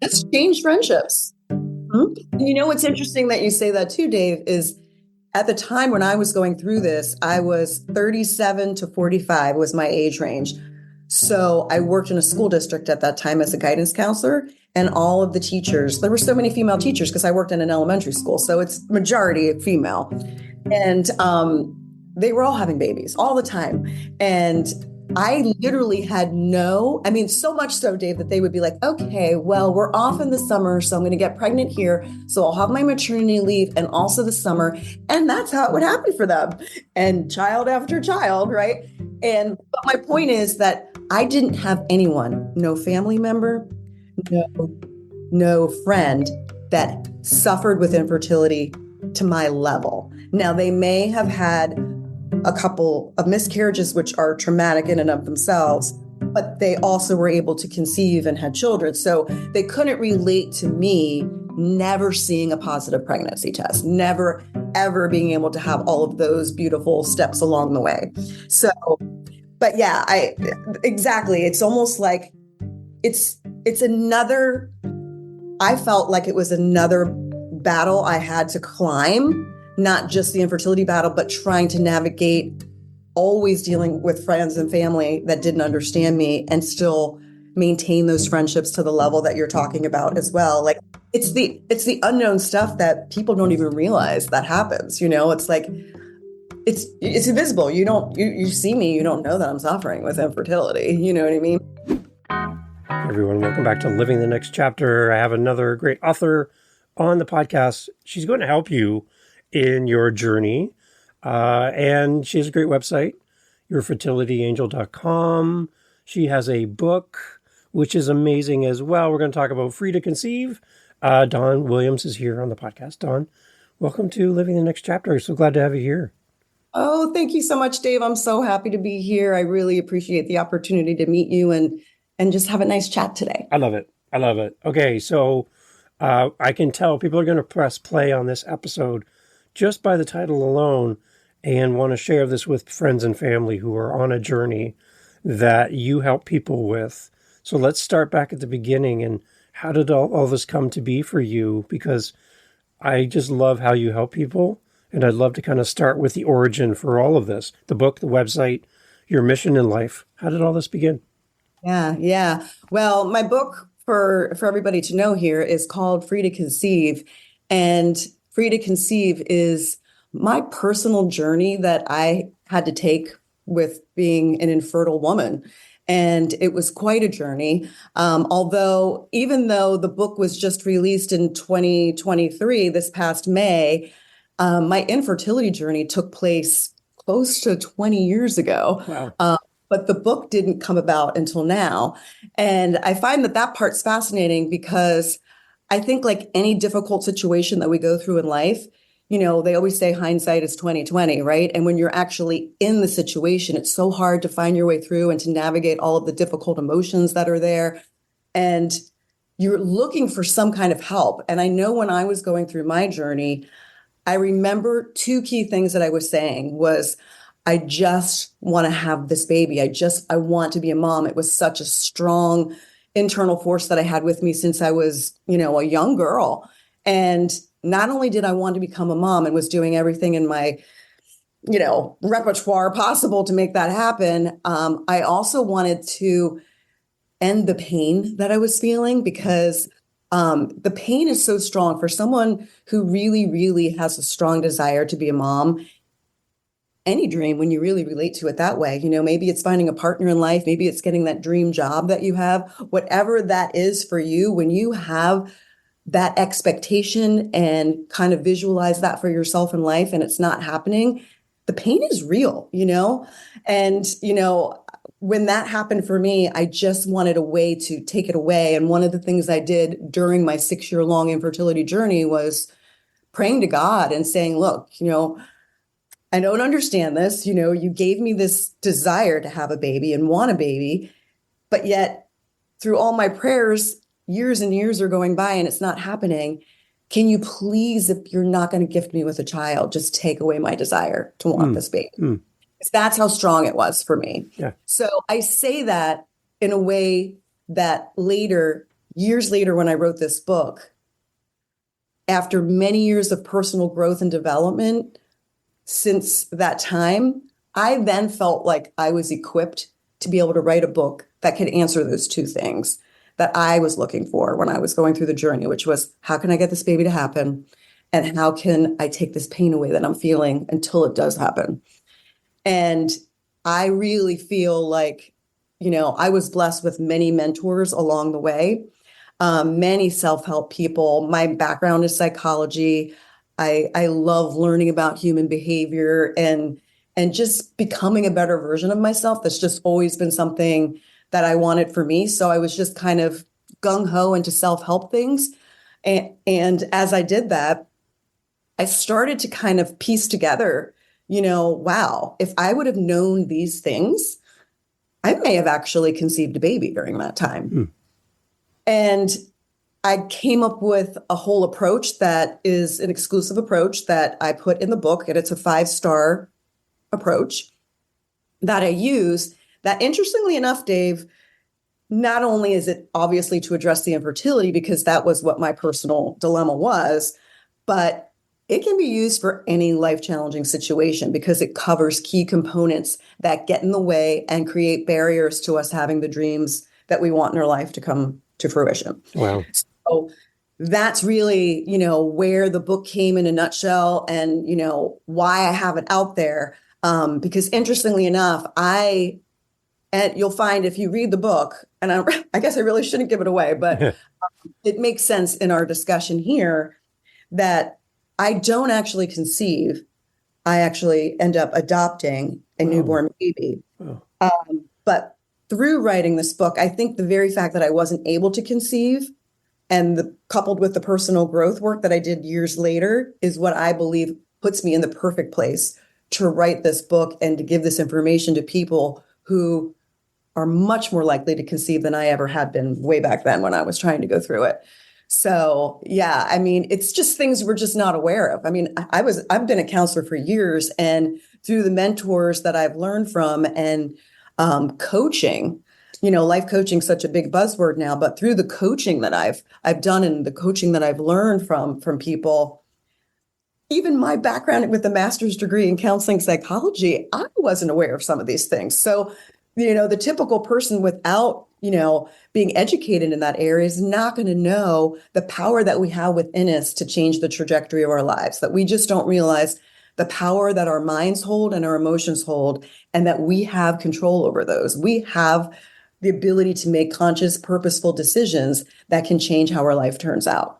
It's changed friendships. Mhm. You know what's interesting that you say that too, Dave, is at the time when I was going through this, I was 37 to 45 was my age range. So I worked in a school district at that time as a guidance counselor, and all of the teachers, there were so many female teachers because I worked in an elementary school, so it's majority female. And they were all having babies all the time. And I literally had no, I mean, so much so, Dave, that they would be like, okay, well, we're off in the summer, so I'm going to get pregnant here. So I'll have my maternity leave and also the summer. And that's how it would happen for them. And child after child, right? And but my point is that I didn't have anyone, no family member, no, no friend that suffered with infertility to my level. Now, they may have had a couple of miscarriages, which are traumatic in and of themselves, but they also were able to conceive and had children. So they couldn't relate to me never seeing a positive pregnancy test, never, ever being able to have all of those beautiful steps along the way. So, but yeah, exactly. It's almost like it's another, I felt like it was another battle I had to climb, not just the infertility battle, but trying to navigate always dealing with friends and family that didn't understand me and still maintain those friendships to the level that you're talking about as well. Like it's the unknown stuff that people don't even realize that happens. It's like it's invisible. You see me, you don't know that I'm suffering with infertility. You know what I mean? Everyone, welcome back to Living the Next Chapter. I have another great author on the podcast. She's going to help you in your journey. And she has a great website, yourfertilityangel.com. She has a book, which is amazing as well. We're going to talk about Free to Conceive. Dawn Williams is here on the podcast. Dawn, welcome to Living the Next Chapter. So glad to have you here. Oh, thank you so much, Dave. I'm so happy to be here. I really appreciate the opportunity to meet you and just have a nice chat today. I love it. I love it. Okay, so I can tell people are going to press play on this episode just by the title alone and want to share this with friends and family who are on a journey that you help people with. So let's start back at the beginning. And how did all this come to be for you? Because I just love how you help people. And I'd love to kind of start with the origin for all of this, the book, the website, your mission in life. How did all this begin? Yeah. Well, my book for everybody to know here is called Free to Conceive. And Free to Conceive is my personal journey that I had to take with being an infertile woman. And it was quite a journey. Even though the book was just released in 2023, this past May, my infertility journey took place close to 20 years ago. Wow. But the book didn't come about until now. And I find that part's fascinating because I think like any difficult situation that we go through in life, they always say hindsight is 2020, right? And when you're actually in the situation, it's so hard to find your way through and to navigate all of the difficult emotions that are there. And you're looking for some kind of help. And I know when I was going through my journey, I remember two key things that I was saying was, I just want to have this baby. I want to be a mom. It was such a strong internal force that I had with me since I was, a young girl. And not only did I want to become a mom and was doing everything in my, repertoire possible to make that happen, I also wanted to end the pain that I was feeling because the pain is so strong for someone who really, really has a strong desire to be a mom. Any dream, when you really relate to it that way, maybe it's finding a partner in life, maybe it's getting that dream job that you have, whatever that is for you, when you have that expectation and kind of visualize that for yourself in life and it's not happening, the pain is real, and, when that happened for me, I just wanted a way to take it away. And one of the things I did during my 6-year-long infertility journey was praying to God and saying, look, I don't understand this. You gave me this desire to have a baby and want a baby, but yet through all my prayers, years and years are going by and it's not happening. Can you please, if you're not going to gift me with a child, just take away my desire to want this baby? Because that's how strong it was for me. Yeah. So I say that in a way that later years later, when I wrote this book, after many years of personal growth and development since that time, I then felt like I was equipped to be able to write a book that could answer those two things that I was looking for when I was going through the journey, which was, how can I get this baby to happen? And how can I take this pain away that I'm feeling until it does happen? And I really feel like, I was blessed with many mentors along the way, many self-help people. My background is psychology. I love learning about human behavior and just becoming a better version of myself. That's just always been something that I wanted for me. So I was just kind of gung-ho into self-help things. And as I did that, I started to kind of piece together, wow, if I would have known these things, I may have actually conceived a baby during that time. Hmm. And I came up with a whole approach that is an exclusive approach that I put in the book, and it's a 5-star approach that I use that, interestingly enough, Dave, not only is it obviously to address the infertility, because that was what my personal dilemma was, but it can be used for any life-challenging situation because it covers key components that get in the way and create barriers to us having the dreams that we want in our life to come to fruition. Wow. So that's really, where the book came in a nutshell, and, why I have it out there. Because interestingly enough, and you'll find if you read the book, and I guess I really shouldn't give it away, but it makes sense in our discussion here that I don't actually conceive. I actually end up adopting a newborn baby. But through writing this book, I think the very fact that I wasn't able to conceive, and coupled with the personal growth work that I did years later, is what I believe puts me in the perfect place to write this book and to give this information to people who are much more likely to conceive than I ever had been way back then when I was trying to go through it. So, yeah, I mean, it's just things we're just not aware of. I mean, I've been a counselor for years, and through the mentors that I've learned from and coaching, life coaching is such a big buzzword now, but through the coaching that I've done and the coaching that I've learned from people, even my background with a master's degree in counseling psychology, I wasn't aware of some of these things. So, the typical person without, being educated in that area is not going to know the power that we have within us to change the trajectory of our lives, that we just don't realize the power that our minds hold and our emotions hold, and that we have control over those. We have the ability to make conscious, purposeful decisions that can change how our life turns out.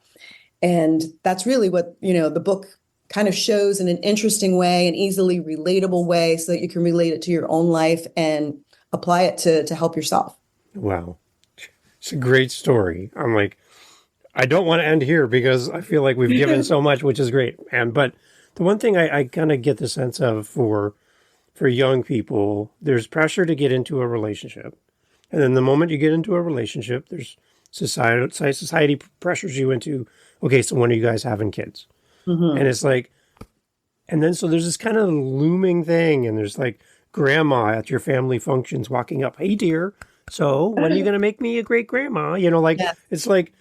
And that's really what, the book kind of shows in an interesting way, an easily relatable way, so that you can relate it to your own life and apply it to help yourself. Wow. It's a great story. I'm like, I don't want to end here because I feel like we've given so much, which is great. But the one thing I kind of get the sense of for young people, there's pressure to get into a relationship. And then the moment you get into a relationship, there's society pressures you into, okay, so when are you guys having kids? Mm-hmm. And it's like, and then so there's this kind of looming thing, and there's like grandma at your family functions walking up, hey dear, so when are you going to make me a great grandma? Yes. It's like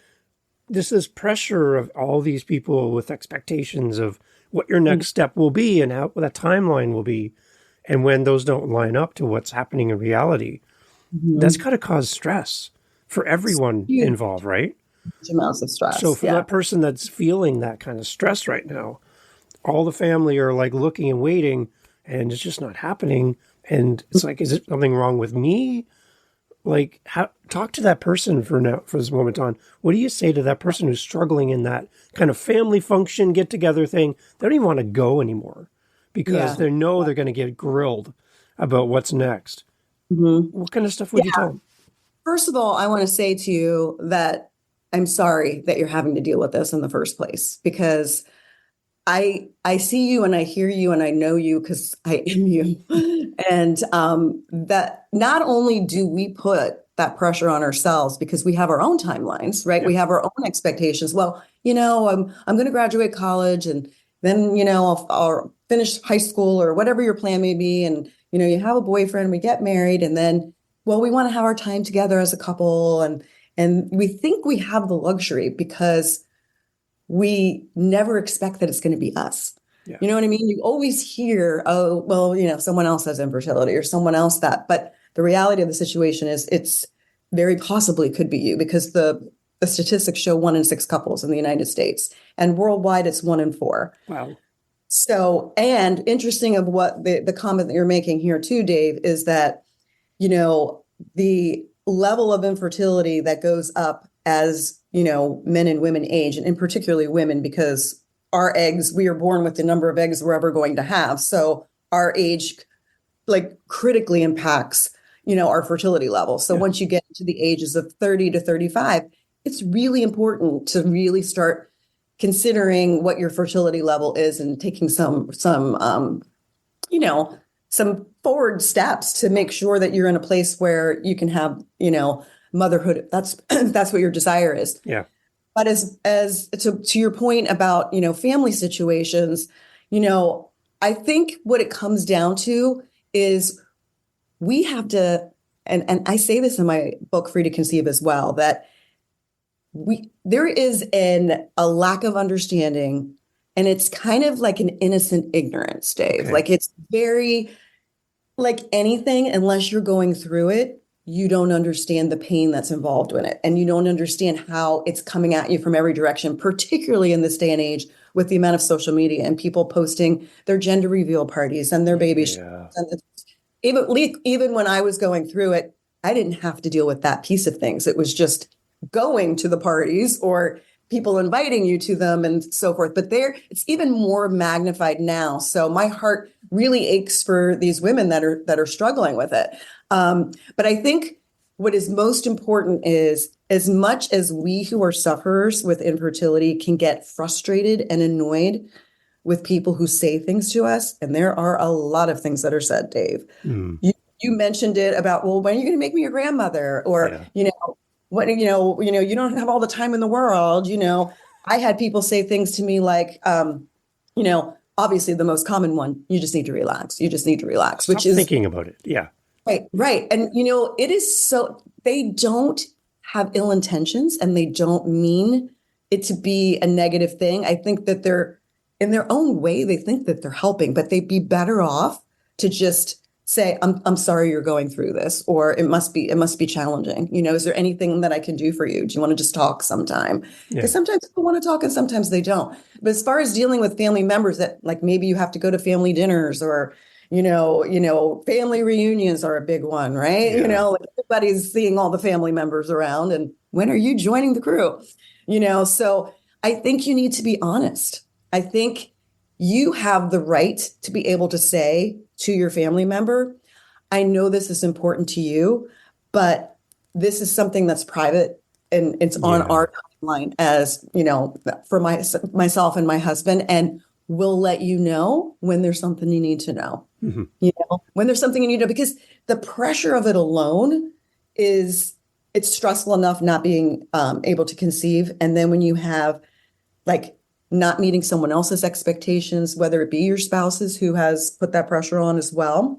this pressure of all these people with expectations of what your next step will be and how that timeline will be. And when those don't line up to what's happening in reality, that's got to cause stress for everyone involved, right? Huge amounts of stress. So for that person that's feeling that kind of stress right now, all the family are like looking and waiting, and it's just not happening. And it's like, is it something wrong with me? Like, talk to that person for this moment on. What do you say to that person who's struggling in that kind of family function, get together thing? They don't even want to go anymore because they know they're going to get grilled about what's next. Mm-hmm. What kind of stuff would you tell them? First of all, I want to say to you that I'm sorry that you're having to deal with this in the first place, because I see you and I hear you and I know you because I am you. And that not only do we put that pressure on ourselves because we have our own timelines, right? Yeah. We have our own expectations. Well, I'm going to graduate college, and then, I'll finish high school or whatever your plan may be. And, you have a boyfriend, we get married, and then, well, we want to have our time together as a couple. And And we think we have the luxury because we never expect that it's going to be us. Yeah. You know what I mean? You always hear, oh, well, someone else has infertility or someone else that. But the reality of the situation is it's very possibly could be you, because the statistics show 1 in 6 couples in the United States, and worldwide it's 1 in 4. Wow. So, and interesting of what the comment that you're making here too, Dave, is that, the level of infertility that goes up as, men and women age, and in particularly women, because our eggs, we are born with the number of eggs we're ever going to have. So our age like critically impacts, our fertility level. So Yeah. once you get to the ages of 30 to 35, it's really important to really start considering what your fertility level is and taking some forward steps to make sure that you're in a place where you can have, motherhood. That's that's what your desire is. Yeah. But as to your point about, family situations, I think what it comes down to is we have to, and I say this in my book, Free to Conceive as well, that there is a lack of understanding, and it's kind of like an innocent ignorance, Dave. Okay. Like it's very like anything, unless you're going through it, you don't understand the pain that's involved in it. And you don't understand how it's coming at you from every direction, particularly in this day and age with the amount of social media and people posting their gender reveal parties and their baby showers. And even when I was going through it, I didn't have to deal with that piece of things. It was just going to the parties or people inviting you to them and so forth. But it's even more magnified now. So my heart really aches for these women that are struggling with it. But I think what is most important is, as much as we who are sufferers with infertility can get frustrated and annoyed with people who say things to us, and there are a lot of things that are said, Dave. You mentioned it about, well, when are you going to make me your grandmother? Or, what, you don't have all the time in the world. I had people say things to me like, obviously the most common one, you just need to relax. You just need to relax, Stop thinking about it. Yeah. Right. And, it is so, they don't have ill intentions and they don't mean it to be a negative thing. I think that they're, in their own way, they think that they're helping, but they'd be better off to just say, I'm sorry you're going through this, or it must be challenging. Is there anything that I can do for you? Do you want to just talk sometime? Because sometimes people want to talk and sometimes they don't. But as far as dealing with family members that, like, maybe you have to go to family dinners or, family reunions are a big one, right? Yeah. Like everybody's seeing all the family members around, and when are you joining the crew? So I think you need to be honest. I think you have the right to be able to say to your family member, I know this is important to you, but this is something that's private and it's on our timeline, as, for myself and my husband, and we'll let you know when there's something you need to know. When there's something you need to know, because the pressure of it alone it's stressful enough not being able to conceive. And then when you have like not meeting someone else's expectations, whether it be your spouse's who has put that pressure on as well,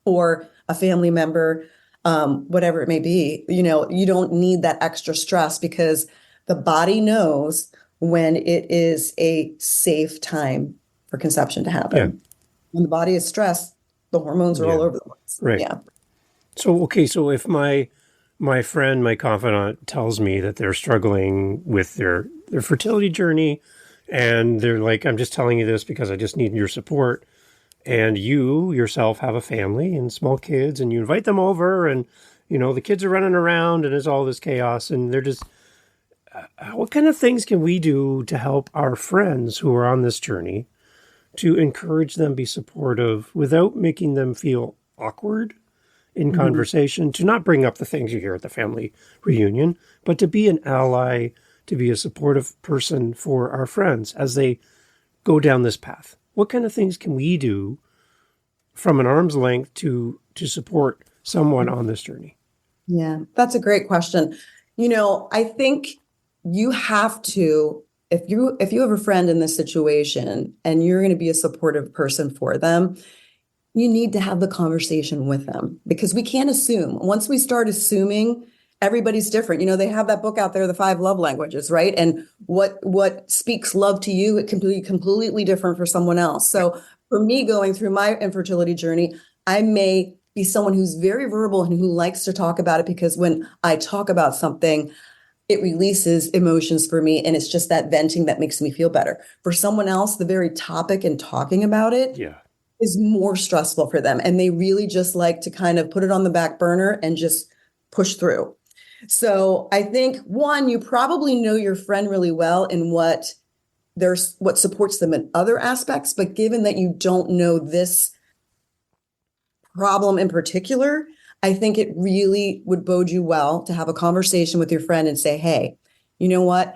or a family member, whatever it may be, you don't need that extra stress, because the body knows when it is a safe time for conception to happen. Yeah. When the body is stressed, the hormones are all over the place. Right. Yeah. So if my friend, my confidant, tells me that they're struggling with their fertility journey, and they're like, I'm just telling you this because I just need your support, and you yourself have a family and small kids, and you invite them over, and the kids are running around and there's all this chaos, and they're just what kind of things can we do to help our friends who are on this journey, to encourage them, be supportive, without making them feel awkward in conversation, to not bring up the things you hear at the family reunion, but to be an ally, to be a supportive person for our friends as they go down this path? What kind of things can we do from an arm's length to support someone on this journey? Yeah, that's a great question. I think you have to, if you have a friend in this situation and you're going to be a supportive person for them, you need to have the conversation with them, because we can't assume. Once we start assuming everybody's different. They have that book out there, The Five Love Languages, right? And what speaks love to you, it can be completely different for someone else. So for me, going through my infertility journey, I may be someone who's very verbal and who likes to talk about it, because when I talk about something, it releases emotions for me, and it's just that venting that makes me feel better. For someone else, the very topic and talking about it is more stressful for them, and they really just like to kind of put it on the back burner and just push through. So I think, one, you probably know your friend really well and what supports them in other aspects, but given that you don't know this problem in particular, I think it really would bode you well to have a conversation with your friend and say, hey, you know what?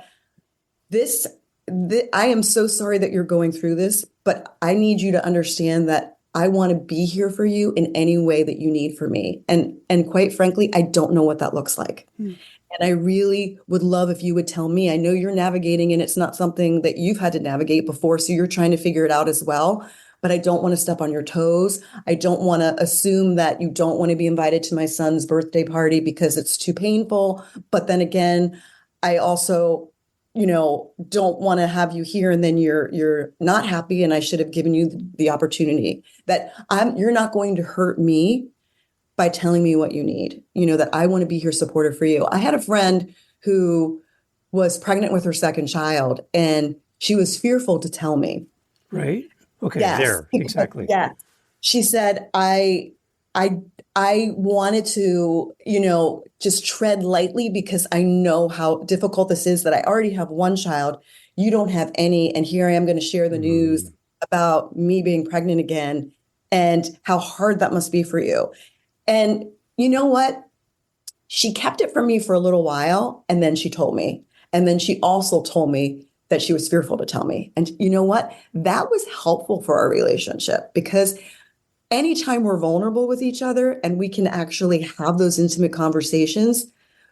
I am so sorry that you're going through this, but I need you to understand that I want to be here for you in any way that you need for me. And quite frankly, I don't know what that looks like. And I really would love if you would tell me. I know you're navigating and it's not something that you've had to navigate before, so you're trying to figure it out as well. But I don't want to step on your toes. I don't want to assume that you don't want to be invited to my son's birthday party because it's too painful. But then again, I also, don't want to have you here and then you're not happy, and I should have given you the opportunity. That you're not going to hurt me by telling me what you need. That I want to be here supportive for you. I had a friend who was pregnant with her second child, and she was fearful to tell me. Right. Okay. Yes. There. Exactly. Yeah. She said, I wanted to, just tread lightly because I know how difficult this is, that I already have one child. You don't have any. And here I am going to share the news about me being pregnant again and how hard that must be for you. And you know what? She kept it from me for a little while, and then she told me. And then she also told me that she was fearful to tell me. And you know what? That was helpful for our relationship, because anytime we're vulnerable with each other and we can actually have those intimate conversations,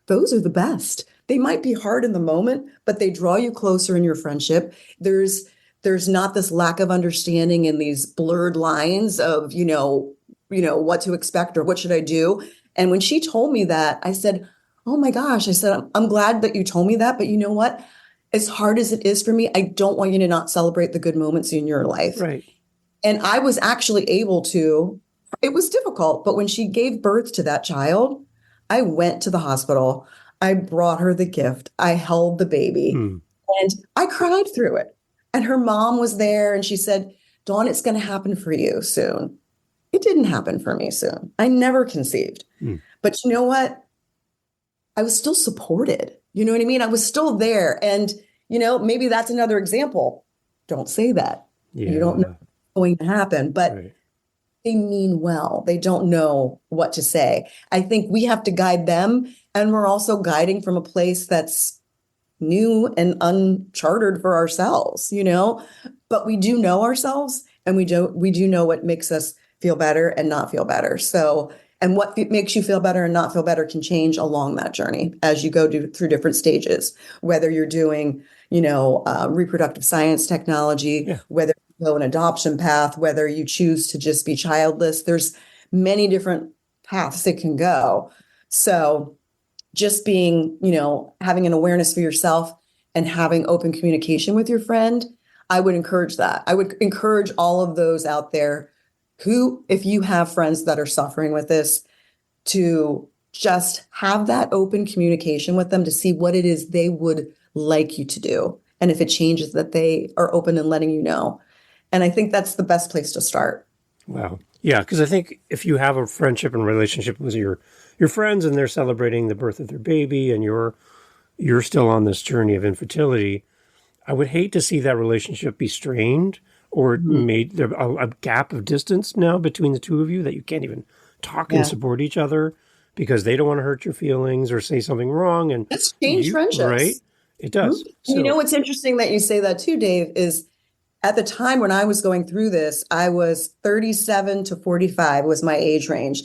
those are the best. They might be hard in the moment, but they draw you closer in your friendship. There's not this lack of understanding and these blurred lines of, what to expect or what should I do. And when she told me that, I said, oh my gosh, I said, I'm glad that you told me that. But you know what? As hard as it is for me, I don't want you to not celebrate the good moments in your life. Right. And I was actually able to, it was difficult, but when she gave birth to that child, I went to the hospital. I brought her the gift. I held the baby and I cried through it. And her mom was there and she said, Dawn, it's going to happen for you soon. It didn't happen for me soon. I never conceived. But you know what? I was still supported. You know what I mean? I was still there. And, maybe that's another example. Don't say that. Yeah. You don't know what's going to happen, but they mean well. They don't know what to say. I think we have to guide them. And we're also guiding from a place that's new and uncharted for ourselves, but we do know ourselves, and we do know what makes us feel better and not feel better. So, and what makes you feel better and not feel better can change along that journey as you go through different stages, whether you're doing, reproductive science technology, whether you go an adoption path, whether you choose to just be childless. There's many different paths it can go. So just being, having an awareness for yourself and having open communication with your friend, I would encourage that. I would encourage all of those out there who, if you have friends that are suffering with this, to just have that open communication with them to see what it is they would like you to do. And if it changes, that they are open and letting you know. And I think that's the best place to start. Wow. Yeah, because I think if you have a friendship and relationship with your friends and they're celebrating the birth of their baby and you're still on this journey of infertility, I would hate to see that relationship be strained or made there a gap of distance now between the two of you that you can't even talk and support each other because they don't want to hurt your feelings or say something wrong. And that's changed friendships. Right? It does. So, what's interesting that you say that too, Dave, is at the time when I was going through this, I was 37 to 45 was my age range.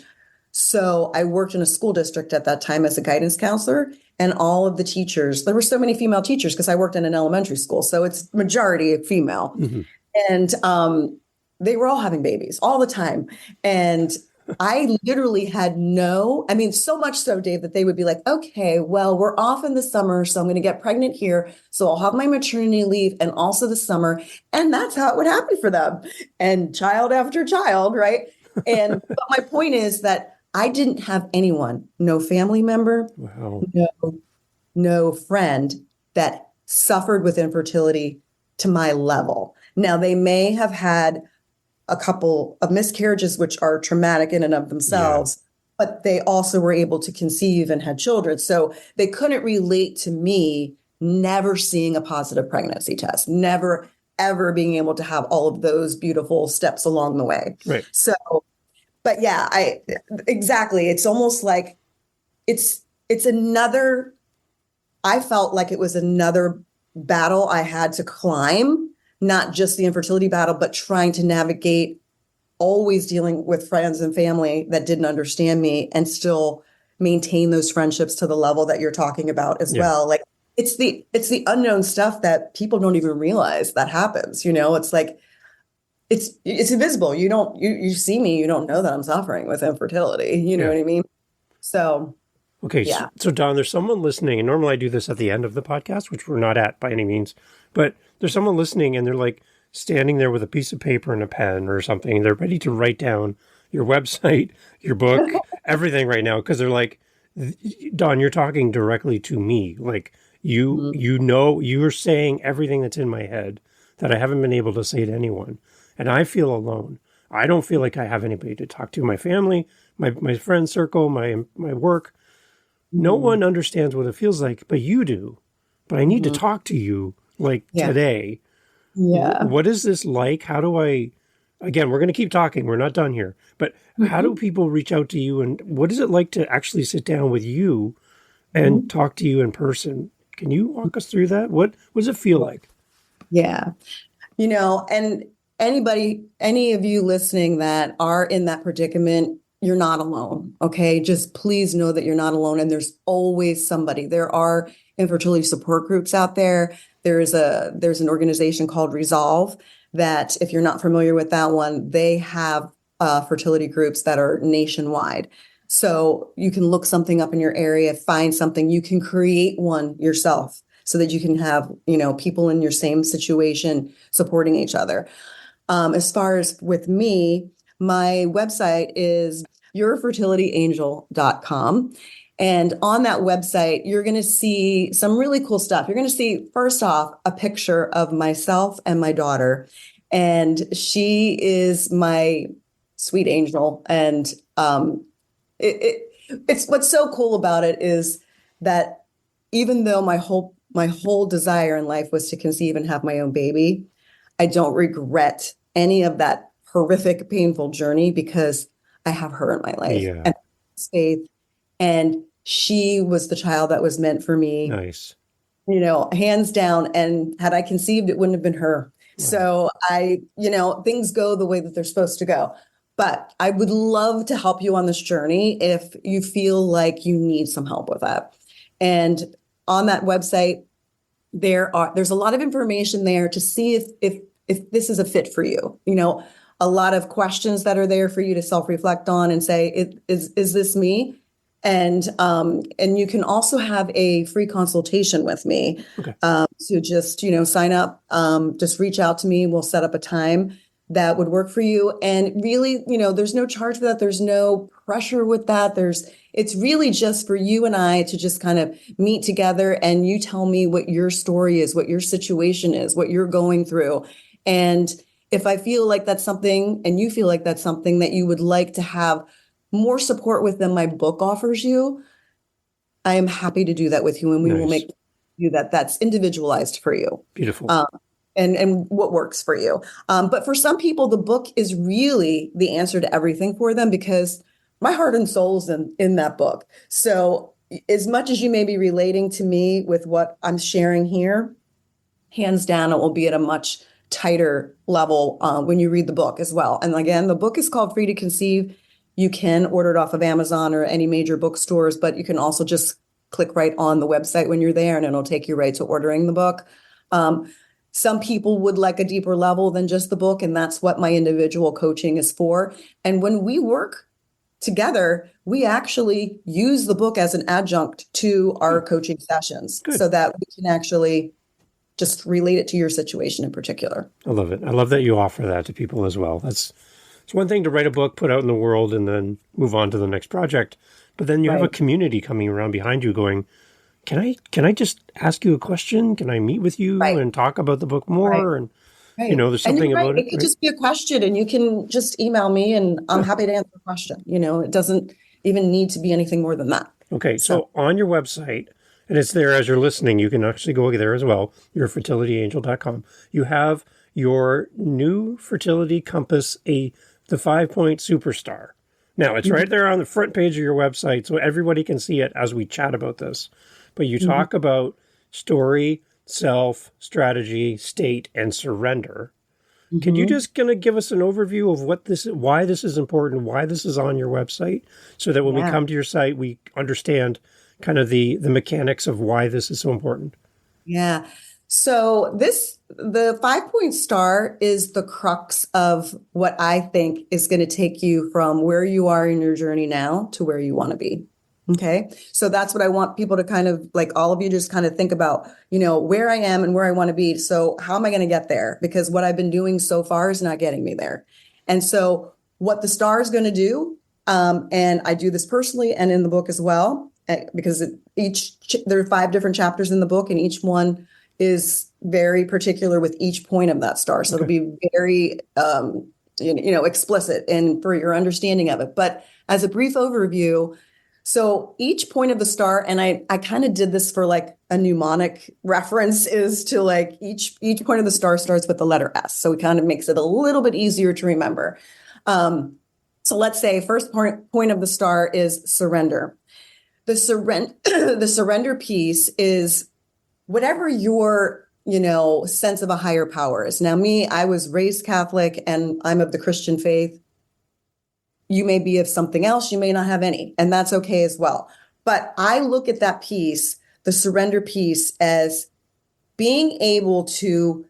So I worked in a school district at that time as a guidance counselor, and all of the teachers, there were so many female teachers because I worked in an elementary school. So it's majority female. And they were all having babies all the time. And I literally had I mean, so much so, Dave, that they would be like, okay, well, we're off in the summer, so I'm going to get pregnant here. So I'll have my maternity leave and also the summer. And that's how it would happen for them. And child after child, right? But my point is that I didn't have anyone, no family member, Wow. no, no friend that suffered with infertility to my level. Now, they may have had a couple of miscarriages, which are traumatic in and of Yeah. themselves, but they also were able to conceive and had children. So they couldn't relate to me never seeing a positive pregnancy test, never, ever being able to have all of those beautiful steps along the way. Right. So, but yeah, exactly. It's almost like it's another, I felt like it was another battle I had to climb, not just the infertility battle, but trying to navigate always dealing with friends and family that didn't understand me and still maintain those friendships to the level that you're talking about as Yeah. well. Like it's the unknown stuff that people don't even realize that happens. It's like it's invisible. You see me, you don't know that I'm suffering with infertility. You know Yeah. what I mean? So Okay, so, yeah. so Don, there's someone listening, and normally I do this at the end of the podcast, which we're not at by any means, but there's someone listening and they're like standing there with a piece of paper and a pen or something. They're ready to write down your website, your book, everything right now because they're like, Don, you're talking directly to me. Like Mhm. you're saying everything that's in my head that I haven't been able to say to anyone, and I feel alone. I don't feel like I have anybody to talk to. My family, my friend circle, my work. No Mhm. one understands what it feels like, but you do. But I need to Mhm. talk to you like Yeah. today. Yeah. What is this like? How do I, again, we're going to keep talking. We're not done here. But how do Mhm. people reach out to you? And what is it like to actually sit down with you and Mhm. talk to you in person? Can you walk us through that? What does it feel like? Yeah. And any of you listening that are in that predicament, you're not alone. Okay. Just please know that you're not alone. And there's always somebody. There are infertility support groups out there. There's an organization called Resolve that, if you're not familiar with that one, they have fertility groups that are nationwide. So you can look something up in your area, find something, you can create one yourself so that you can have, people in your same situation supporting each other. As far as with me, my website is yourfertilityangel.com. And on that website, you're going to see some really cool stuff. You're going to see, first off, a picture of myself and my daughter. And she is my sweet angel. And it's what's so cool about it is that even though my whole desire in life was to conceive and have my own baby, I don't regret any of that horrific, painful journey because I have her in my life Yeah, and faith. And she was the child that was meant for me, nice. hands down. And had I conceived, it wouldn't have been her. Wow. So things go the way that they're supposed to go. But I would love to help you on this journey if you feel like you need some help with that. And on that website, there's a lot of information there to see if this is a fit for you. A lot of questions that are there for you to self-reflect on and say, is this me? And you can also have a free consultation with me. Okay. So just sign up, just reach out to me. We'll set up a time that would work for you. And really, there's no charge for that. There's no pressure with that. It's really just for you and I to just kind of meet together and you tell me what your story is, what your situation is, what you're going through. And if I feel like that's something and you feel like that's something that you would like to have more support with than my book offers you, I am happy to do that with you. And we will Nice. make you that's individualized for you. Beautiful. Um, and what works for you. But for some people, the book is really the answer to everything for them because my heart and soul is in that book. So as much as you may be relating to me with what I'm sharing here, hands down, it will be at a much tighter level when you read the book as well. And again, the book is called Free to Conceive. You can order it off of Amazon or any major bookstores, but you can also just click right on the website when you're there and it'll take you right to ordering the book. Um, some people would like a deeper level than just the book, and that's what my individual coaching is for. And when we work together, we actually use the book as an adjunct to our coaching sessions Good. so that we can actually just relate it to your situation in particular. I love it. I love that you offer that to people as well. It's one thing to write a book, put out in the world, and then move on to the next project. But then you have a community coming around behind you going, can I just ask you a question? Can I meet with you and talk about the book more? And, there's something about it. It could just be a question, and you can just email me and I'm happy to answer the question. It doesn't even need to be anything more than that. Okay. So on your website, and it's there as you're listening, you can actually go there as well, yourfertilityangel.com. You have your new fertility compass, the 5-point superstar. Now, it's right there on the front page of your website, so everybody can see it as we chat about this. But you talk about story, self, strategy, state, and surrender. Can you just kind of give us an overview of why this is important, why this is on your website, so that when we come to your site, we understand kind of the mechanics of why this is so important? Yeah. So the 5-point star is the crux of what I think is going to take you from where you are in your journey now to where you want to be. Okay. So that's what I want people to kind of, like, all of you just kind of think about, where I am and where I want to be. So how am I going to get there? Because what I've been doing so far is not getting me there. And so what the star is going to do, and I do this personally and in the book as well, because there are 5 different chapters in the book, and each one is very particular with each point of that star. So it'll be very, explicit and for your understanding of it. But as a brief overview, so each point of the star, and I kind of did this for like a mnemonic reference, is to like each point of the star starts with the letter S. So it kind of makes it a little bit easier to remember. So let's say first point of the star is surrender. The surrender piece is whatever your, sense of a higher power is. Now, I was raised Catholic and I'm of the Christian faith. You may be of something else. You may not have any, and that's okay as well. But I look at that piece, the surrender piece, as being able to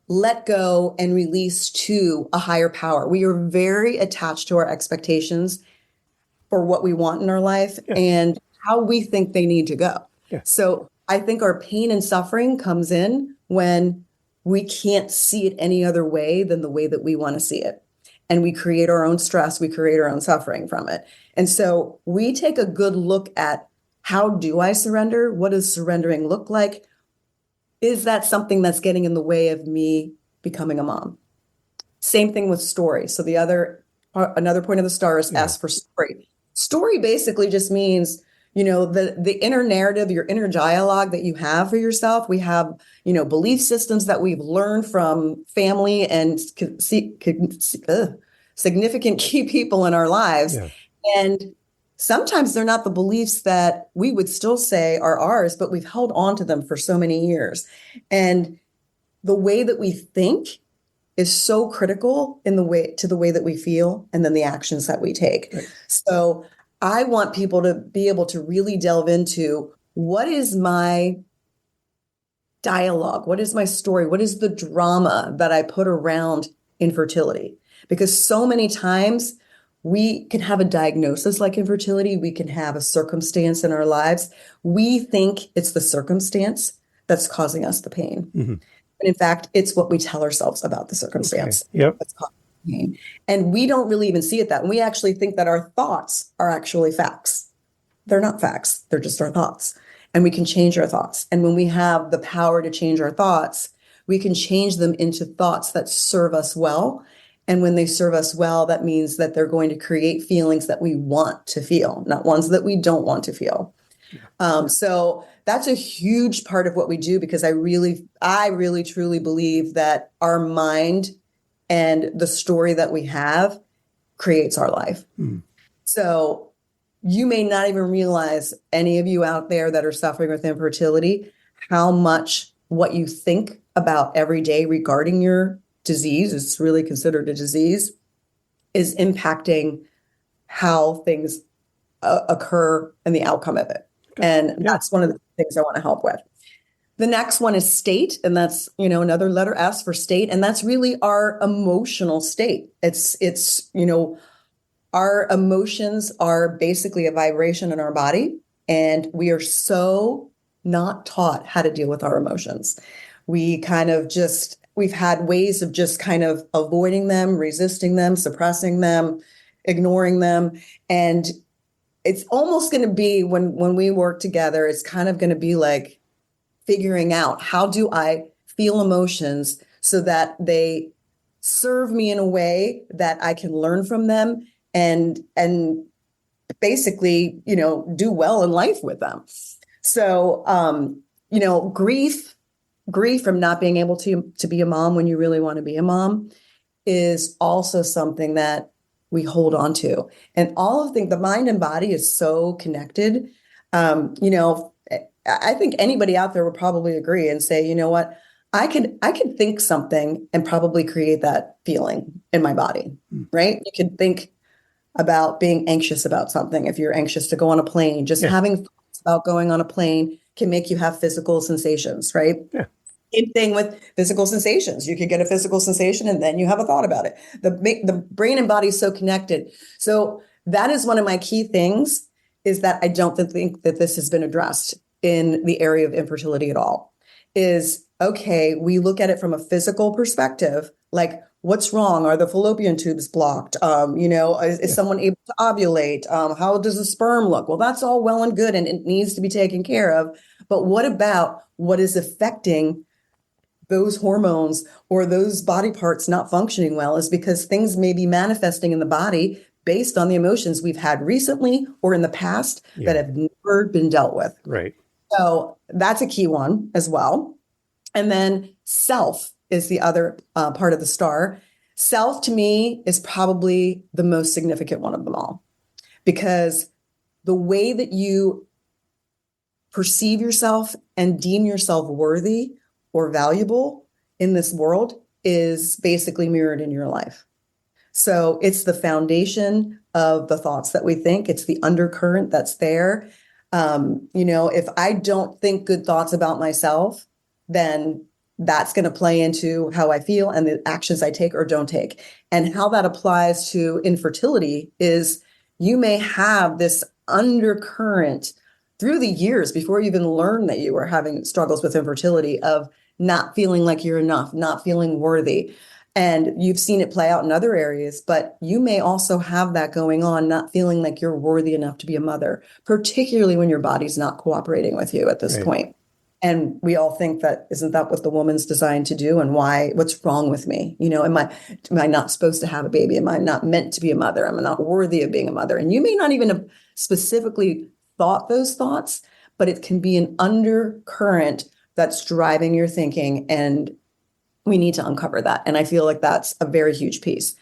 let go and release to a higher power. We are very attached to our expectations for what we want in our life and how we think they need to go. Yeah. So I think our pain and suffering comes in when we can't see it any other way than the way that we want to see it. And we create our own stress, we create our own suffering from it. And so we take a good look at, how do I surrender? What does surrendering look like? Is that something that's getting in the way of me becoming a mom? Same thing with story. So another point of the star is S for story. Story basically just means, the inner narrative, your inner dialogue that you have for yourself. We have, belief systems that we've learned from family and significant key people in our lives. Yeah. And sometimes they're not the beliefs that we would still say are ours, but we've held on to them for so many years. And the way that we think is so critical to the way that we feel and then the actions that we take. Right. So I want people to be able to really delve into, what is my dialogue? What is my story? What is the drama that I put around infertility? Because so many times we can have a diagnosis like infertility. We can have a circumstance in our lives. We think it's the circumstance that's causing us the pain. Mm-hmm. But in fact, it's what we tell ourselves about the circumstance. Okay. Yep. That's causing pain. And we don't really even see it that. And we actually think that our thoughts are actually facts. They're not facts. They're just our thoughts. And we can change our thoughts. And when we have the power to change our thoughts, we can change them into thoughts that serve us well. And when they serve us well, that means that they're going to create feelings that we want to feel, not ones that we don't want to feel. So that's a huge part of what we do, because I really truly believe that our mind and the story that we have creates our life. Mm. So you may not even realize, any of you out there that are suffering with infertility, how much what you think about every day regarding your disease, it's really considered a disease, is impacting how things occur and the outcome of it. And that's one of the things I want to help with. The next one is state, and that's, another letter S for state, and that's really our emotional state. It's our emotions are basically a vibration in our body, and we are so not taught how to deal with our emotions. We kind of just, we've had ways of just kind of avoiding them, resisting them, suppressing them, ignoring them. And it's almost going to be when we work together, it's kind of going to be like figuring out, how do I feel emotions so that they serve me in a way that I can learn from them and basically, do well in life with them. So, grief from not being able to be a mom when you really want to be a mom is also something that we hold on to. And all of the mind and body is so connected. I think anybody out there would probably agree and say, you know what, I could think something and probably create that feeling in my body, right? You could think about being anxious about something. If you're anxious to go on a plane, just having thoughts about going on a plane can make you have physical sensations, right? Yeah. Same thing with physical sensations. You could get a physical sensation and then you have a thought about it. The brain and body is so connected. So that is one of my key things, is that I don't think that this has been addressed in the area of infertility at all. Is, okay, we look at it from a physical perspective, like, what's wrong? Are the fallopian tubes blocked? Is someone able to ovulate? How does the sperm look? Well, that's all well and good, and it needs to be taken care of. But what about what is affecting those hormones or those body parts not functioning well? Is because things may be manifesting in the body based on the emotions we've had recently or in the past that have never been dealt with. Right. So that's a key one as well. And then self is the other part of the star. Self, to me, is probably the most significant one of them all, because the way that you perceive yourself and deem yourself worthy or valuable in this world is basically mirrored in your life. So it's the foundation of the thoughts that we think. It's the undercurrent that's there. If I don't think good thoughts about myself, then that's going to play into how I feel and the actions I take or don't take. And how that applies to infertility is, you may have this undercurrent through the years before you even learn that you were having struggles with infertility, of not feeling like you're enough, not feeling worthy. And you've seen it play out in other areas, but you may also have that going on, not feeling like you're worthy enough to be a mother, particularly when your body's not cooperating with you at this point. And we all think that, isn't that what the woman's designed to do? And what's wrong with me? Am I not supposed to have a baby? Am I not meant to be a mother? Am I not worthy of being a mother? And you may not even have specifically thought those thoughts, but it can be an undercurrent that's driving your thinking. And we need to uncover that. And I feel like that's a very huge piece.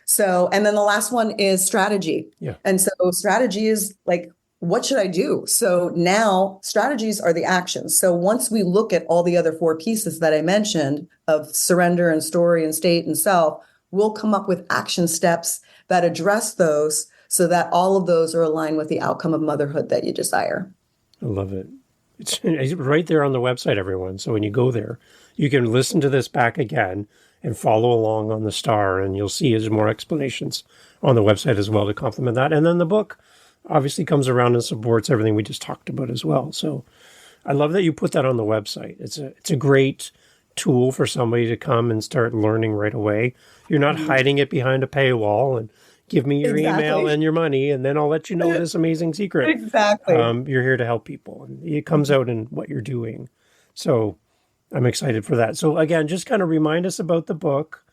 So, and then the last one is strategy. Yeah. And so strategy is like, what should I do? So now strategies are the actions. So once we look at all the other four pieces that I mentioned of surrender and story and state and self, we'll come up with action steps that address those so that all of those are aligned with the outcome of motherhood that you desire. I love it. It's right there on the website, everyone. So when you go there, you can listen to this back again and follow along on the star, and you'll see there's more explanations on the website as well to complement that. And then the book obviously comes around and supports everything we just talked about as well. So I love that you put that on the website. It's a great tool for somebody to come and start learning right away. You're not hiding it behind a paywall and give me your email and your money, and then I'll let you know this amazing secret. Exactly. You're here to help people, and it comes out in what you're doing. So I'm excited for that. So again, just kind of remind us about the book.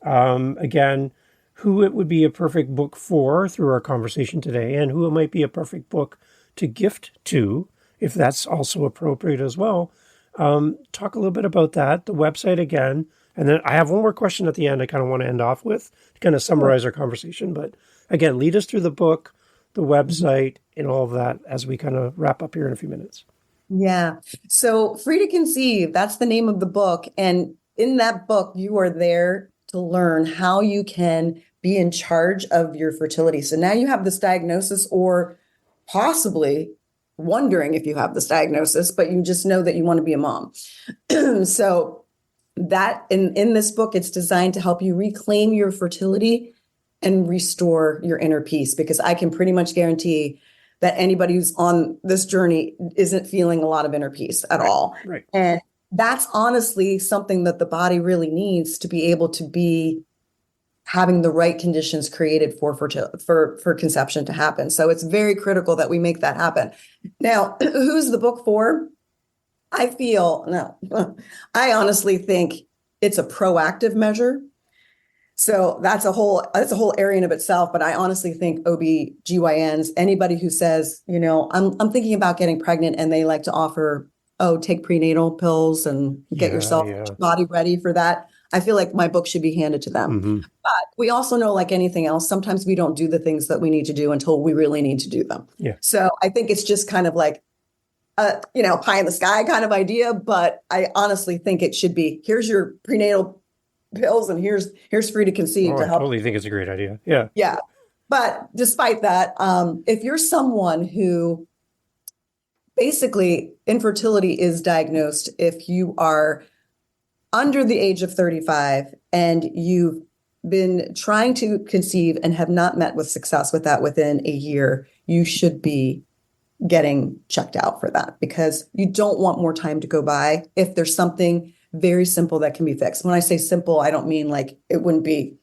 Again, who it would be a perfect book for through our conversation today, and who it might be a perfect book to gift to, if that's also appropriate as well. Talk a little bit about that, the website again. And then I have one more question at the end I kind of want to end off with to kind of summarize our conversation. But again, lead us through the book, the website, and all of that as we kind of wrap up here in a few minutes. Yeah. So Free to Conceive, that's the name of the book. And in that book, you are there to learn how you can be in charge of your fertility. So now you have this diagnosis, or possibly wondering if you have this diagnosis, but you just know that you want to be a mom. So that in this book, it's designed to help you reclaim your fertility and restore your inner peace, because I can pretty much guarantee that anybody who's on this journey isn't feeling a lot of inner peace at all. Right. And that's honestly something that the body really needs to be able to be having the right conditions created for conception to happen. So it's very critical that we make that happen. Now, who's the book for? I honestly think it's a proactive measure. So that's a whole area in of itself. But I honestly think OB/GYNs, anybody who says, I'm thinking about getting pregnant, and they like to offer, take prenatal pills and get yourself body ready for that. I feel like my book should be handed to them. Mm-hmm. But we also know, like anything else, sometimes we don't do the things that we need to do until we really need to do them. Yeah. So I think it's just kind of like, pie in the sky kind of idea. But I honestly think it should be, here's your prenatal pills and here's free to conceive to help. I totally think it's a great idea. Yeah. Yeah. But despite that, if you're someone who basically infertility is diagnosed if you are under the age of 35 and you've been trying to conceive and have not met with success with that within a year, you should be getting checked out for that, because you don't want more time to go by if there's something very simple that can be fixed. When I say simple, I don't mean like it wouldn't be,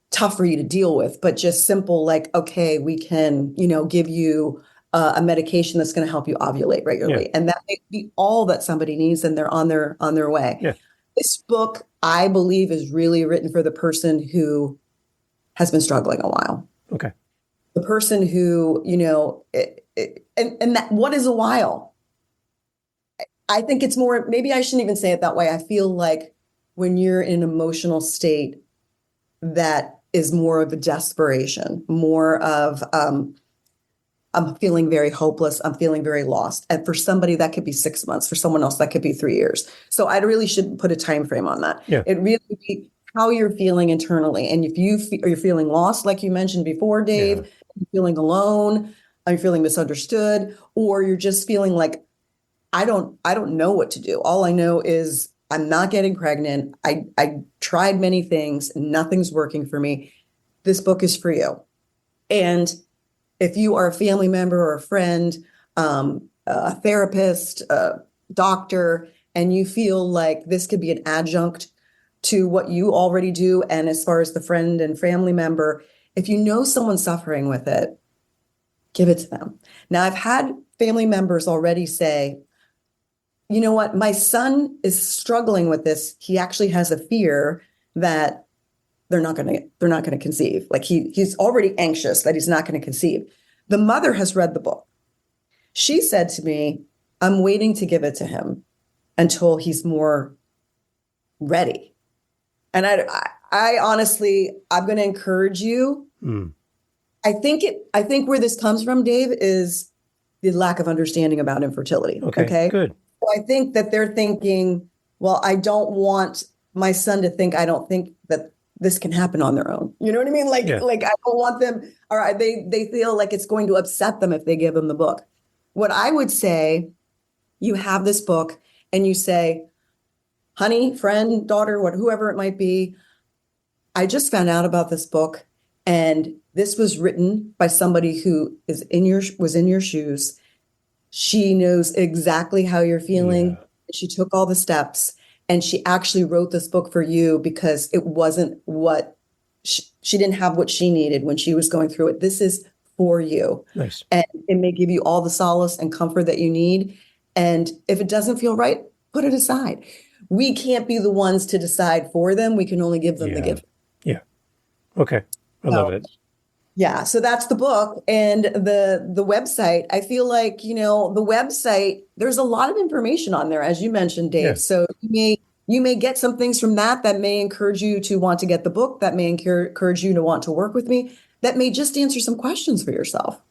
tough for you to deal with, but just simple, like, okay, we can, give you a medication that's going to help you ovulate regularly. Yeah. And that may be all that somebody needs, and they're on their way. Yeah. This book, I believe, is really written for the person who has been struggling a while. Okay. The person who, and that, what is a while? I think it's more, maybe I shouldn't even say it that way. I feel like when you're in an emotional state that is more of a desperation, more of, I'm feeling very hopeless. I'm feeling very lost. And for somebody, that could be 6 months. For someone else, that could be 3 years. So I really shouldn't put a time frame on that. Yeah. It really would be how you're feeling internally. And if you're feeling lost, like you mentioned before, Dave, you're feeling alone, are you feeling misunderstood, or you're just feeling like, I don't know what to do. All I know is I'm not getting pregnant. I tried many things. Nothing's working for me. This book is for you. And if you are a family member or a friend, a therapist, a doctor, and you feel like this could be an adjunct to what you already do, and as far as the friend and family member, if you know someone suffering with it, give it to them. Now, I've had family members already say, you know what, my son is struggling with this. He actually has a fear that they're not going to conceive. Like he's already anxious that he's not going to conceive. The mother has read the book. She said to me, I'm waiting to give it to him until he's more ready. And I honestly, I'm going to encourage you. I think where this comes from, Dave, is the lack of understanding about infertility. Okay. Good. So I think that they're thinking, well, I don't want my son to think, I don't think that this can happen on their own. You know what I mean? Like I don't want them, all right, they feel like it's going to upset them if they give them the book. What I would say, you have this book and you say, honey, friend, daughter, whoever it might be, I just found out about this book, and this was written by somebody who was in your shoes. She knows exactly how you're feeling. Yeah. She took all the steps, and she actually wrote this book for you because it wasn't what she didn't have what she needed when she was going through it. This is for you. Nice. And it may give you all the solace and comfort that you need. And if it doesn't feel right, put it aside. We can't be the ones to decide for them. We can only give them the gift. Yeah. Okay. I love it. Yeah. So that's the book. And the website, I feel like, the website, there's a lot of information on there, as you mentioned, Dave. Yeah. So you may get some things from that may encourage you to want to get the book, that may encourage you to want to work with me, that may just answer some questions for yourself.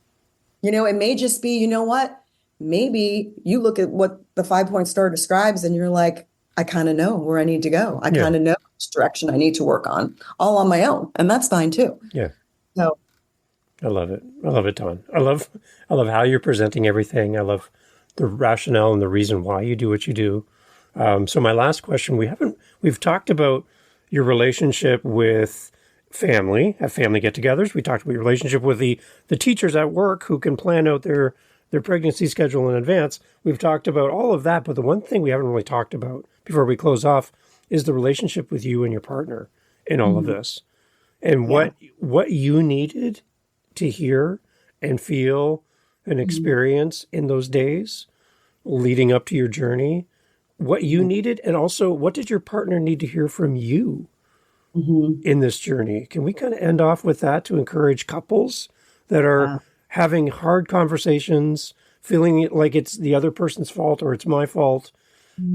It may just be, what, maybe you look at what the 5-point star describes and you're like, I kind of know where I need to go. I kind of know which direction I need to work on, all on my own. And that's fine too. Yeah. So I love it. I love it, Dawn. I love how you're presenting everything. I love the rationale and the reason why you do what you do. So my last question, we've talked about your relationship with family, have family get-togethers. We talked about your relationship with the teachers at work who can plan out their pregnancy schedule in advance. We've talked about all of that, but the one thing we haven't really talked about before we close off is the relationship with you and your partner in all of this, and what you needed to hear and feel and experience in those days leading up to your journey, what you needed, and also what did your partner need to hear from you in this journey. Can we kind of end off with that to encourage couples that are having hard conversations, feeling like it's the other person's fault or it's my fault,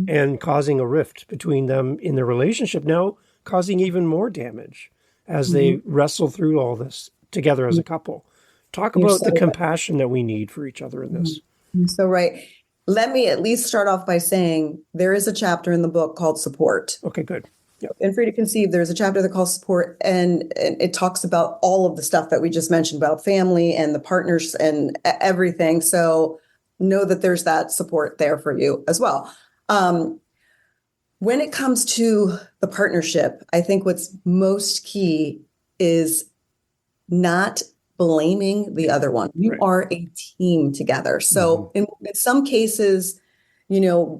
and causing a rift between them in their relationship, now causing even more damage as they wrestle through all this together as a couple? Talk about the compassion that we need for each other in this. You're so right. Let me at least start off by saying there is a chapter in the book called Support. Okay, good. Yep. In Free to Conceive, there's a chapter that calls Support, and it talks about all of the stuff that we just mentioned about family and the partners and everything. So know that there's that support there for you as well. When it comes to the partnership, I think what's most key is not blaming the other one. You are a team together. So in some cases,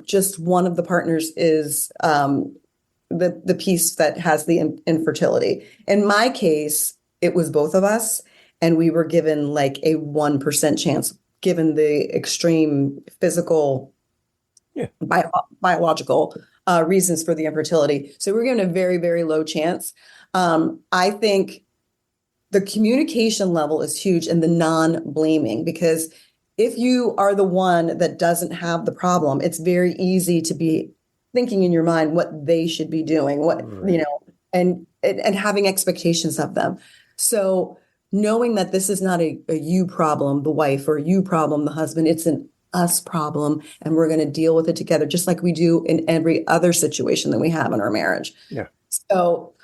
just one of the partners is the piece that has the infertility. In my case, it was both of us, and we were given like a 1% chance, given the extreme physical, biological reasons for the infertility. So we're given a very, very low chance. I think the communication level is huge, and the non-blaming, because if you are the one that doesn't have the problem, it's very easy to be thinking in your mind what they should be doing, and having expectations of them. So knowing that this is not a you problem, the wife, or you problem, the husband, it's an us problem, and we're going to deal with it together, just like we do in every other situation that we have in our marriage. Yeah. So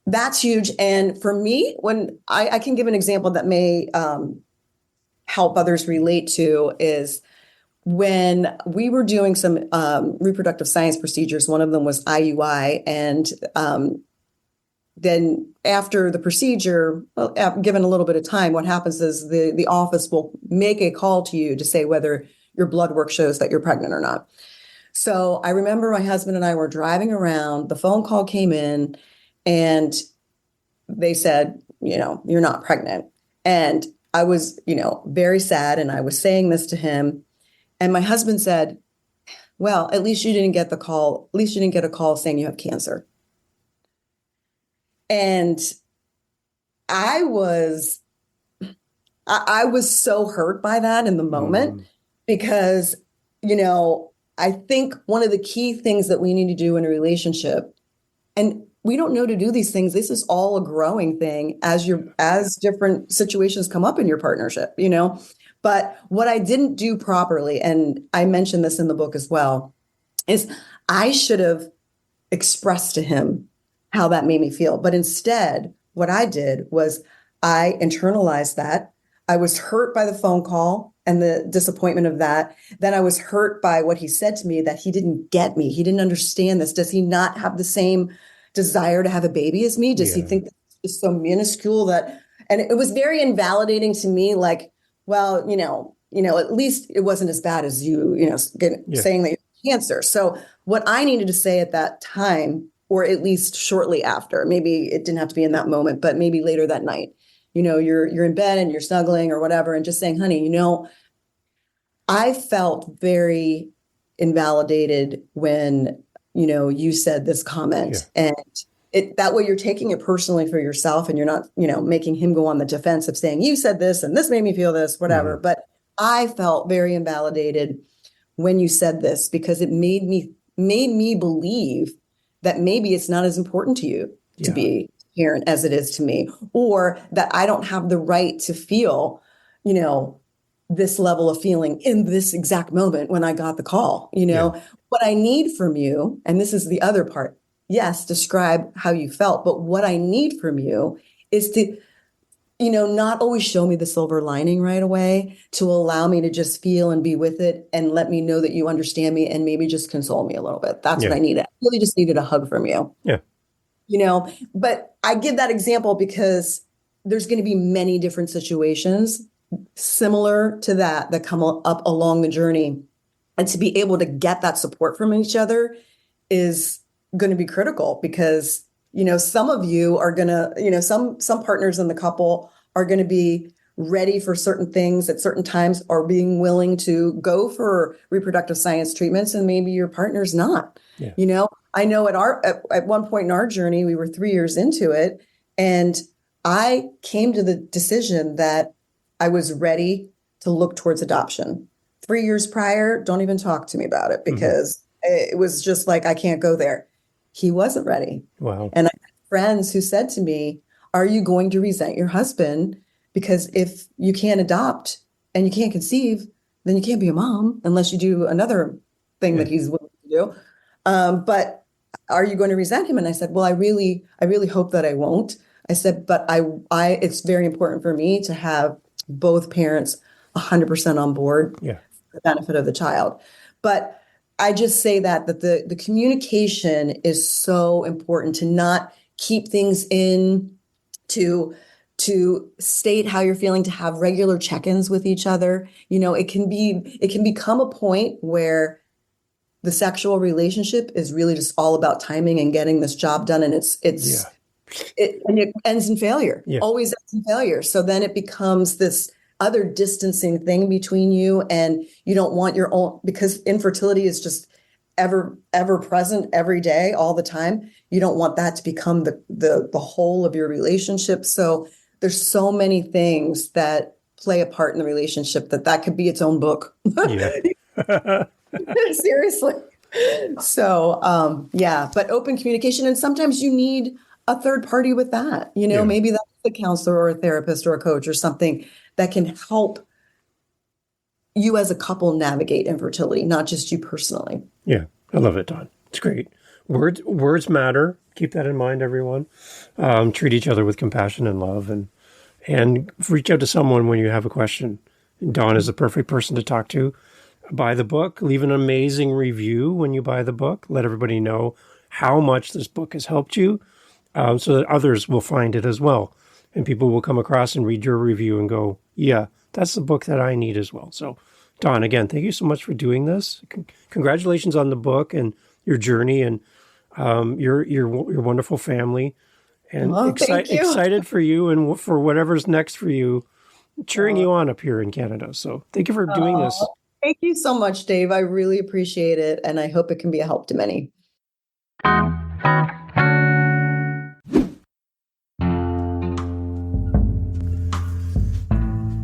that's huge. And for me, when I can give an example that may help others relate to, is when we were doing some reproductive science procedures. One of them was IUI. And then after the procedure, given a little bit of time, what happens is the office will make a call to you to say whether your blood work shows that you're pregnant or not. So I remember my husband and I were driving around, the phone call came in, and they said, you're not pregnant. And I was, very sad. And I was saying this to him. And my husband said, well, at least you didn't get the call. At least you didn't get a call saying you have cancer. And I was so hurt by that in the moment, because, I think one of the key things that we need to do in a relationship, and we don't know to do these things. This is all a growing thing as different situations come up in your partnership, But what I didn't do properly, and I mentioned this in the book as well, is I should have expressed to him how that made me feel. But instead, what I did was I internalized that. I was hurt by the phone call and the disappointment of that. Then I was hurt by what he said to me, that he didn't get me. He didn't understand this. Does he not have the same desire to have a baby as me? Does he think it's so minuscule that, and it was very invalidating to me, like, well, at least it wasn't as bad as you, saying that you have cancer. So what I needed to say at that time, or at least shortly after, maybe it didn't have to be in that moment, but maybe later that night, you're in bed and you're snuggling or whatever, and just saying, honey, I felt very invalidated when, you said this comment, and that way you're taking it personally for yourself, and you're not, making him go on the defensive saying, you said this and this made me feel this, whatever. But I felt very invalidated when you said this, because it made me believe that maybe it's not as important to you to be a parent as it is to me, or that I don't have the right to feel, this level of feeling in this exact moment when I got the call. What I need from you, and this is the other part, yes, describe how you felt, but what I need from you is to, not always show me the silver lining right away, to allow me to just feel and be with it, and let me know that you understand me, and maybe just console me a little bit. That's what I needed. I really just needed a hug from you. Yeah. But I give that example because there's going to be many different situations similar to that come up along the journey. And to be able to get that support from each other is going to be critical because, some of you are going to, some partners in the couple are going to be ready for certain things at certain times, are being willing to go for reproductive science treatments, and maybe your partner's not. Yeah. I know at one point in our journey, we were 3 years into it, and I came to the decision that I was ready to look towards adoption. 3 years prior, don't even talk to me about it because it was just like, I can't go there. He wasn't ready. Wow. And I had friends who said to me, are you going to resent your husband? Because if you can't adopt and you can't conceive, then you can't be a mom unless you do another thing that he's willing to do. But are you going to resent him? And I said, well, I really hope that I won't. I said, but it's very important for me to have both parents 100% on board for the benefit of the child. But I just say that the communication is so important, to not keep things in, to state how you're feeling, to have regular check-ins with each other. It can become a point where the sexual relationship is really just all about timing and getting this job done. And it ends in failure, always ends in failure. So then it becomes this other distancing thing between you, and you don't want your own, because infertility is just ever present every day, all the time. You don't want that to become the whole of your relationship. So there's so many things that play a part in the relationship that could be its own book. Seriously. So, but open communication. And sometimes you need a third party with that, maybe that's a counselor or a therapist or a coach or something that can help you as a couple navigate infertility, not just you personally. Yeah. I love it, Dawn. It's great. Words matter. Keep that in mind, everyone. Treat each other with compassion and love, and reach out to someone when you have a question. Dawn is the perfect person to talk to. Buy the book. Leave an amazing review when you buy the book. Let everybody know how much this book has helped you, so that others will find it as well. And people will come across and read your review and go, yeah, that's the book that I need as well. So, Dawn, again, thank you so much for doing this. Congratulations on the book and your journey and your wonderful family. And excited for you and for whatever's next for you, cheering you on up here in Canada. So thank you for doing this. Thank you so much, Dave. I really appreciate it. And I hope it can be a help to many.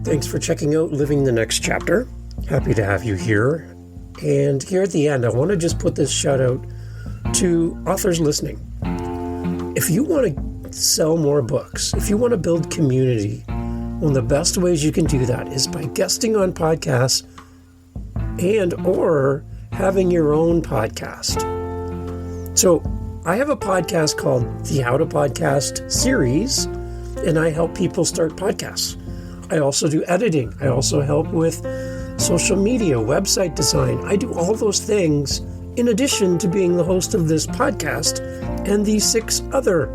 Thanks for checking out Living the Next Chapter. Happy to have you here. And here at the end, I want to just put this shout out to authors listening. If you want to sell more books, if you want to build community, one of the best ways you can do that is by guesting on podcasts and or having your own podcast. So I have a podcast called the How to Podcast series, and I help people start podcasts. I also do editing. I also help with social media, website design. I do all those things in addition to being the host of this podcast and the 6 other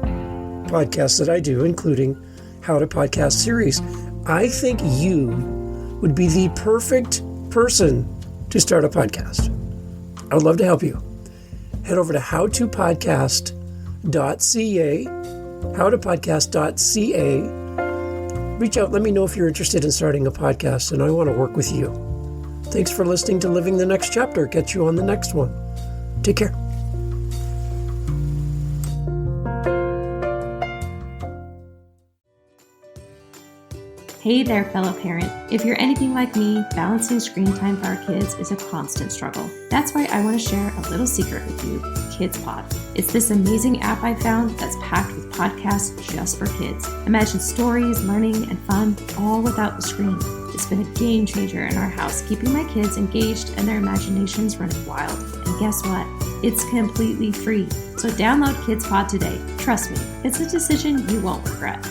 podcasts that I do, including How to Podcast series. I think you would be the perfect person to start a podcast. I would love to help you. Head over to howtopodcast.ca, howtopodcast.ca. Reach out, let me know if you're interested in starting a podcast, and I want to work with you. Thanks for listening to Living the Next Chapter. Catch you on the next one. Take care. Hey there, fellow parent. If you're anything like me, balancing screen time for our kids is a constant struggle. That's why I want to share a little secret with you, KidsPod. It's this amazing app I found that's packed with podcasts just for kids. Imagine stories, learning, and fun, all without the screen. It's been a game changer in our house, keeping my kids engaged and their imaginations running wild. And guess what? It's completely free. So download KidsPod today. Trust me, it's a decision you won't regret.